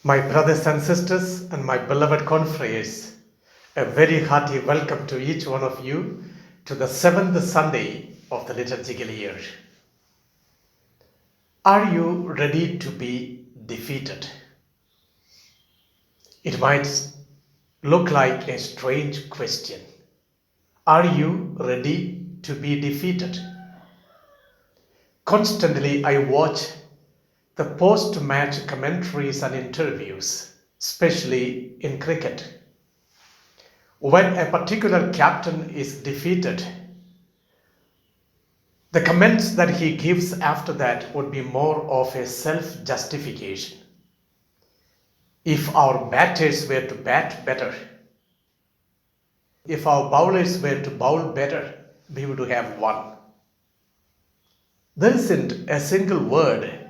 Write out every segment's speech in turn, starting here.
My brothers and sisters and my beloved confreres, a very hearty welcome to each one of you to the seventh Sunday of the liturgical year. Are you ready to be defeated? It might look like a strange question. Are you ready to be defeated? Constantly I watch the post-match commentaries and interviews, especially in cricket. When a particular captain is defeated, the comments that he gives after that would be more of a self-justification. If our batters were to bat better, if our bowlers were to bowl better, we would have won. There isn't a single word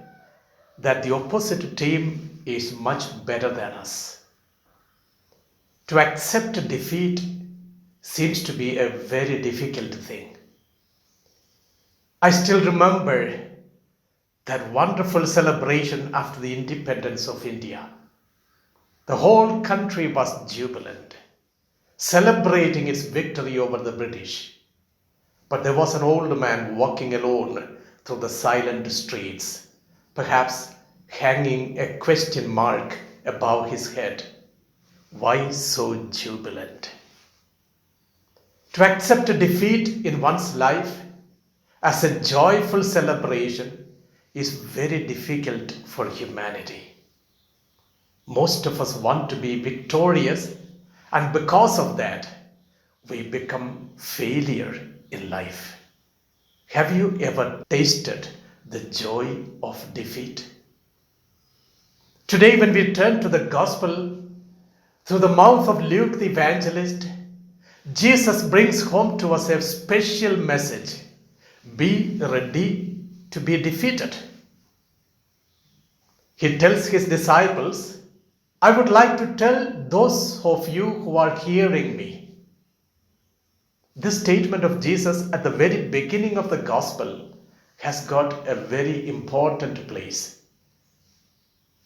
that the opposite team is much better than us. To accept defeat seems to be a very difficult thing. I still remember that wonderful celebration after the independence of India. The whole country was jubilant, celebrating its victory over the British. But there was an old man walking alone through the silent streets, perhaps hanging a question mark above his head. Why so jubilant? To accept a defeat in one's life as a joyful celebration is very difficult for humanity. Most of us want to be victorious, and because of that, we become failure in life. Have you ever tasted the joy of defeat? Today, when we turn to the Gospel, through the mouth of Luke the evangelist, Jesus brings home to us a special message. Be ready to be defeated. He tells his disciples, I would like to tell those of you who are hearing me. This statement of Jesus at the very beginning of the Gospel has got a very important place.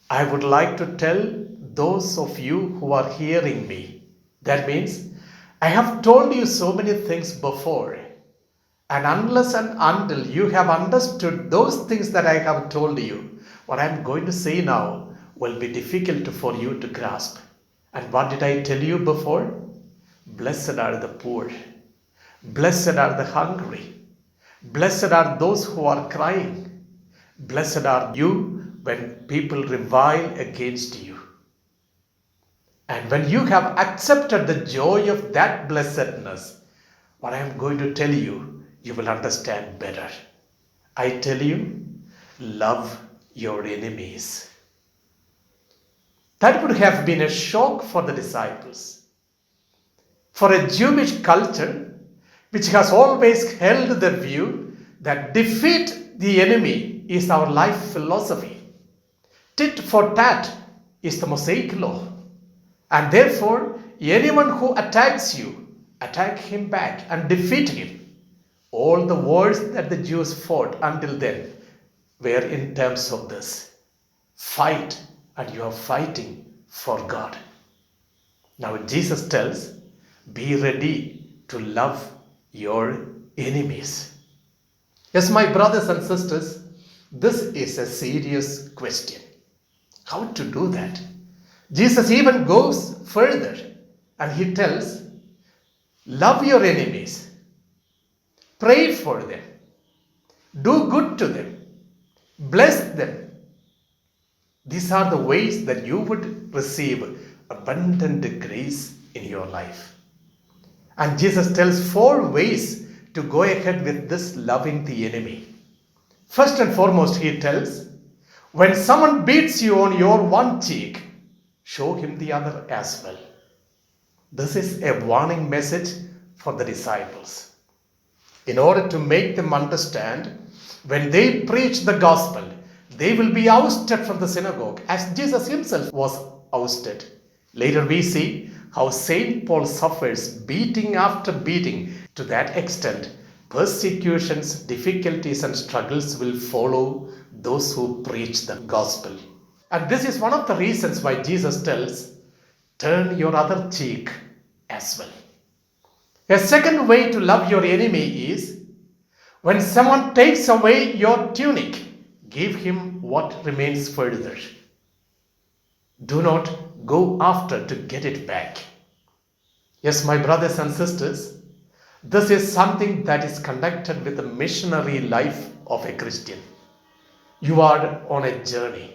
I would like to tell those of you who are hearing me. That means, I have told you so many things before, and unless and until you have understood those things that I have told you, what I am going to say now will be difficult for you to grasp. And what did I tell you before? Blessed are the poor. Blessed are the hungry. Blessed are those who are crying. Blessed are you when people revile against you. And when you have accepted the joy of that blessedness, what I am going to tell you, you will understand better. I tell you, love your enemies. That would have been a shock for the disciples. For a Jewish culture, which has always held the view that defeat the enemy is our life philosophy. Tit for tat is the Mosaic law. And therefore, anyone who attacks you, attack him back and defeat him. All the wars that the Jews fought until then were in terms of this. Fight, and you are fighting for God. Now Jesus tells, be ready to love your enemies. Yes, my brothers and sisters, this is a serious question. How to do that? Jesus even goes further and he tells, love your enemies, pray for them, do good to them, bless them. These are the ways that you would receive abundant grace in your life. And Jesus tells 4 ways to go ahead with this loving the enemy. First and foremost, he tells, when someone beats you on your one cheek, show him the other as well. This is a warning message for the disciples. In order to make them understand, when they preach the gospel, they will be ousted from the synagogue, as Jesus himself was ousted. Later we see how Saint Paul suffers beating after beating. To that extent, persecutions, difficulties and struggles will follow those who preach the gospel. And this is one of the reasons why Jesus tells, turn your other cheek as well. A second way to love your enemy is, when someone takes away your tunic, give him what remains further. Do not go after to get it back. Yes, my brothers and sisters, this is something that is connected with the missionary life of a Christian. You are on a journey.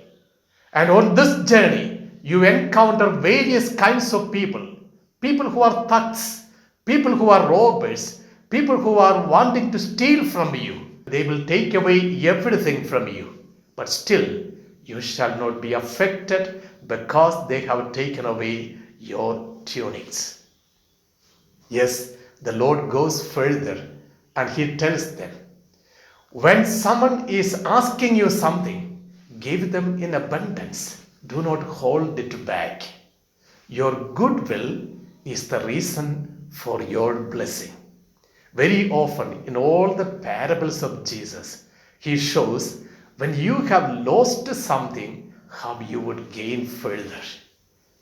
And on this journey, you encounter various kinds of people. People who are thugs, people who are robbers, people who are wanting to steal from you. They will take away everything from you. But still, you shall not be affected because they have taken away your tunics. Yes, the Lord goes further and He tells them, when someone is asking you something, give them in abundance. Do not hold it back. Your goodwill is the reason for your blessing. Very often in all the parables of Jesus, He shows when you have lost something, how you would gain further.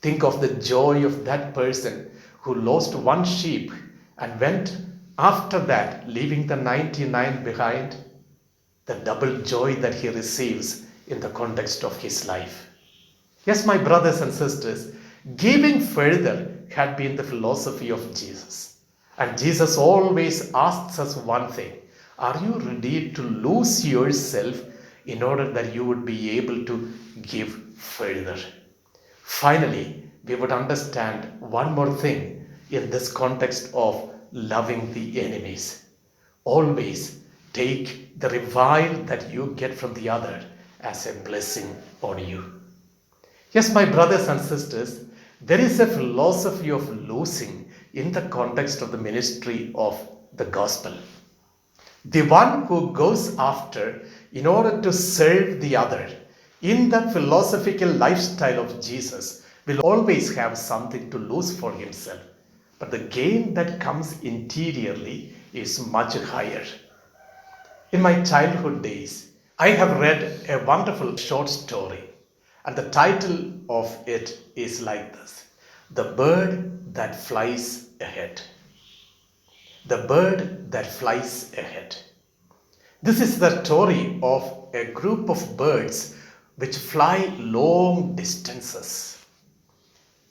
Think of the joy of that person who lost one sheep and went after that, leaving the 99 behind. The double joy that he receives in the context of his life. Yes, my brothers and sisters, giving further had been the philosophy of Jesus. And Jesus always asks us one thing: are you ready to lose yourself in order that you would be able to give further? Finally, we would understand one more thing in this context of loving the enemies. Always take the revile that you get from the other as a blessing on you. Yes, my brothers and sisters, there is a philosophy of losing in the context of the ministry of the gospel. The one who goes after in order to serve the other in the philosophical lifestyle of Jesus will always have something to lose for himself. But the gain that comes interiorly is much higher. In my childhood days, I have read a wonderful short story, and the title of it is like this: The Bird That Flies Ahead. The Bird That Flies Ahead. This is the story of a group of birds which fly long distances.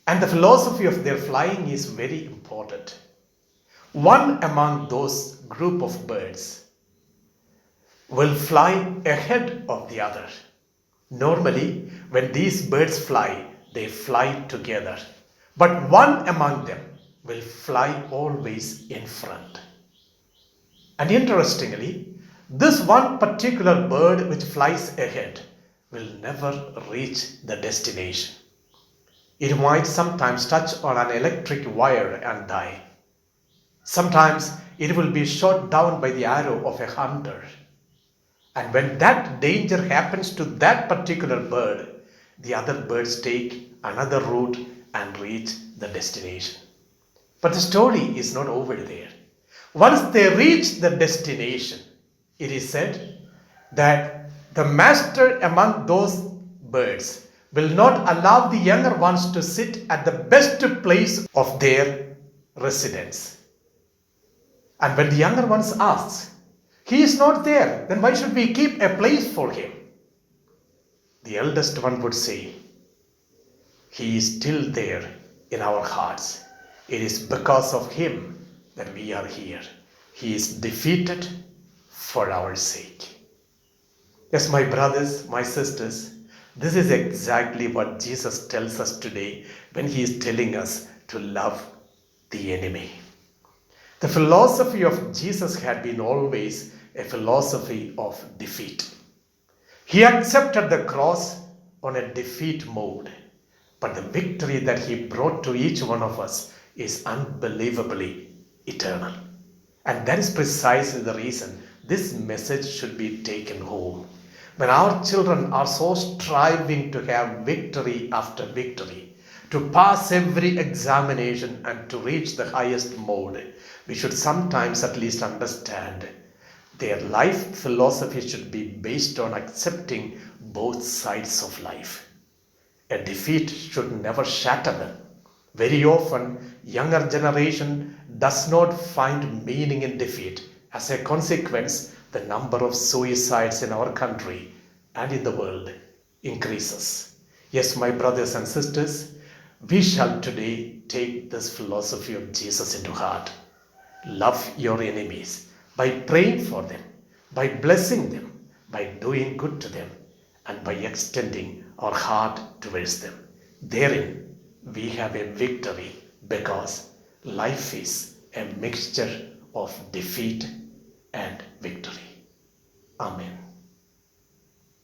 And the philosophy of their flying is very important. One among those group of birds will fly ahead of the other. Normally, when these birds fly, they fly together. But one among them will fly always in front. And interestingly, this one particular bird which flies ahead will never reach the destination. It might sometimes touch on an electric wire and die. Sometimes it will be shot down by the arrow of a hunter. And when that danger happens to that particular bird, the other birds take another route and reach the destination. But the story is not over there. Once they reach the destination, it is said that the master among those birds will not allow the younger ones to sit at the best place of their residence. And when the younger ones asks, he is not there, then why should we keep a place for him? The eldest one would say, he is still there in our hearts. It is because of him that we are here. He is defeated for our sake. Yes, my brothers, my sisters, this is exactly what Jesus tells us today when he is telling us to love the enemy. The philosophy of Jesus had been always a philosophy of defeat. He accepted the cross on a defeat mode, but the victory that he brought to each one of us is unbelievably eternal. And that is precisely the reason this message should be taken home. When our children are so striving to have victory after victory, to pass every examination and to reach the highest mode, we should sometimes at least understand their life philosophy should be based on accepting both sides of life. A defeat should never shatter them. Very often, younger generation does not find meaning in defeat. As a consequence, the number of suicides in our country and in the world increases. Yes, my brothers and sisters, we shall today take this philosophy of Jesus into heart. Love your enemies by praying for them, by blessing them, by doing good to them, and by extending our heart towards them. Therein we have a victory, because life is a mixture of defeat and victory. Amen.